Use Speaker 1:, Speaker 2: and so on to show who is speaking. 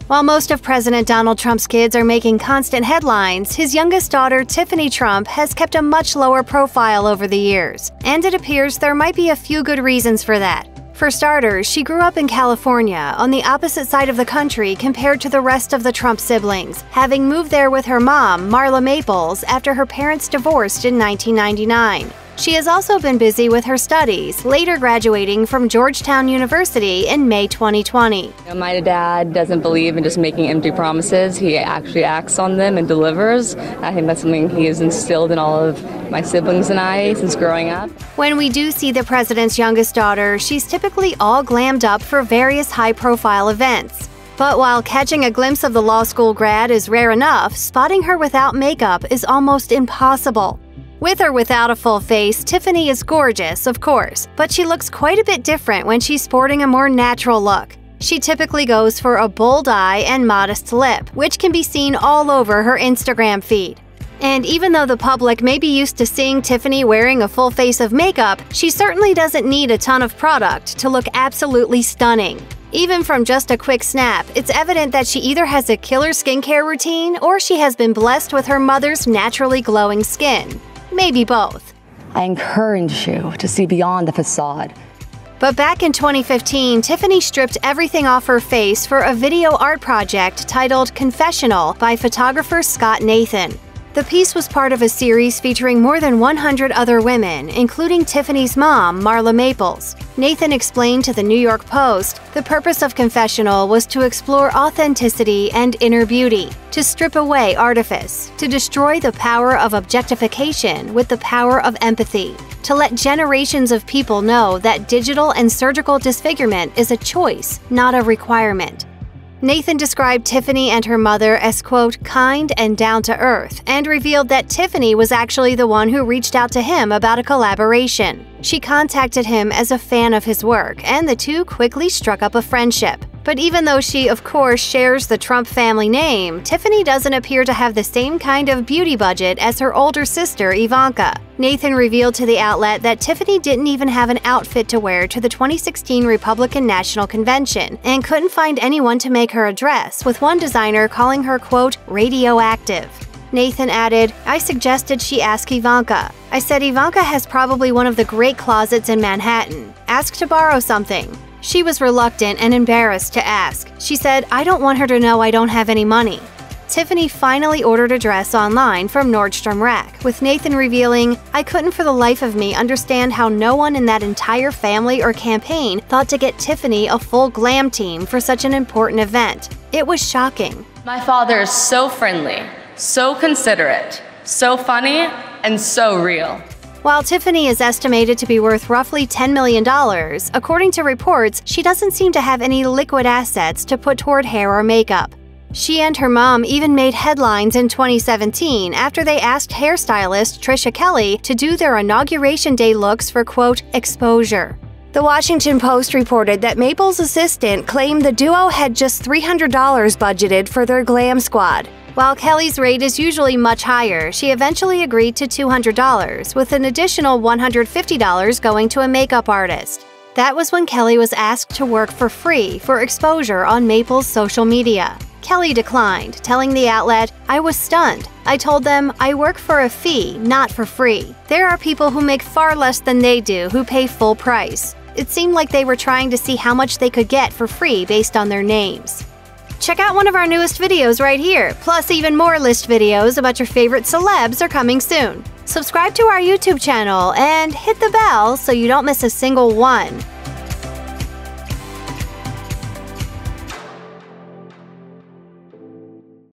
Speaker 1: While most of President Donald Trump's kids are making constant headlines, his youngest daughter, Tiffany Trump, has kept a much lower profile over the years. And it appears there might be a few good reasons for that. For starters, she grew up in California, on the opposite side of the country compared to the rest of the Trump siblings, having moved there with her mom, Marla Maples, after her parents divorced in 1999. She has also been busy with her studies, later graduating from Georgetown University in May 2020.
Speaker 2: My dad doesn't believe in just making empty promises. He actually acts on them and delivers. I think that's something he has instilled in all of my siblings and I since growing up.
Speaker 1: When we do see the president's youngest daughter, she's typically all glammed up for various high-profile events. But while catching a glimpse of the law school grad is rare enough, spotting her without makeup is almost impossible. With or without a full face, Tiffany is gorgeous, of course, but she looks quite a bit different when she's sporting a more natural look. She typically goes for a bold eye and modest lip, which can be seen all over her Instagram feed. And even though the public may be used to seeing Tiffany wearing a full face of makeup, she certainly doesn't need a ton of product to look absolutely stunning. Even from just a quick snap, it's evident that she either has a killer skincare routine or she has been blessed with her mother's naturally glowing skin. Maybe both.
Speaker 2: I encourage you to see beyond the facade.
Speaker 1: But back in 2015, Tiffany stripped everything off her face for a video art project titled Confessional by photographer Scott Nathan. The piece was part of a series featuring more than 100 other women, including Tiffany's mom, Marla Maples. Nathan explained to the New York Post, the purpose of Confessional was to explore authenticity and inner beauty, to strip away artifice, to destroy the power of objectification with the power of empathy, to let generations of people know that digital and surgical disfigurement is a choice, not a requirement. Nathan described Tiffany and her mother as, quote, kind and down-to-earth, and revealed that Tiffany was actually the one who reached out to him about a collaboration. She contacted him as a fan of his work, and the two quickly struck up a friendship. But even though she, of course, shares the Trump family name, Tiffany doesn't appear to have the same kind of beauty budget as her older sister, Ivanka. Nathan revealed to the outlet that Tiffany didn't even have an outfit to wear to the 2016 Republican National Convention and couldn't find anyone to make her a dress, with one designer calling her, quote, radioactive. Nathan added, I suggested she ask Ivanka. I said Ivanka has probably one of the great closets in Manhattan. Ask to borrow something. She was reluctant and embarrassed to ask. She said, I don't want her to know I don't have any money. Tiffany finally ordered a dress online from Nordstrom Rack, with Nathan revealing, I couldn't for the life of me understand how no one in that entire family or campaign thought to get Tiffany a full glam team for such an important event. It was shocking.
Speaker 2: My father is so friendly, so considerate, so funny, and so real.
Speaker 1: While Tiffany is estimated to be worth roughly $10 million, according to reports, she doesn't seem to have any liquid assets to put toward hair or makeup. She and her mom even made headlines in 2017 after they asked hairstylist Trisha Kelly to do their Inauguration Day looks for, quote, exposure. The Washington Post reported that Maples' assistant claimed the duo had just $300 budgeted for their glam squad. While Kelly's rate is usually much higher, she eventually agreed to $200, with an additional $150 going to a makeup artist. That was when Kelly was asked to work for free for exposure on Maples' social media. Kelly declined, telling the outlet, I was stunned. I told them, I work for a fee, not for free. There are people who make far less than they do who pay full price. It seemed like they were trying to see how much they could get for free based on their names. Check out one of our newest videos right here, plus even more list videos about your favorite celebs are coming soon. Subscribe to our YouTube channel and hit the bell so you don't miss a single one.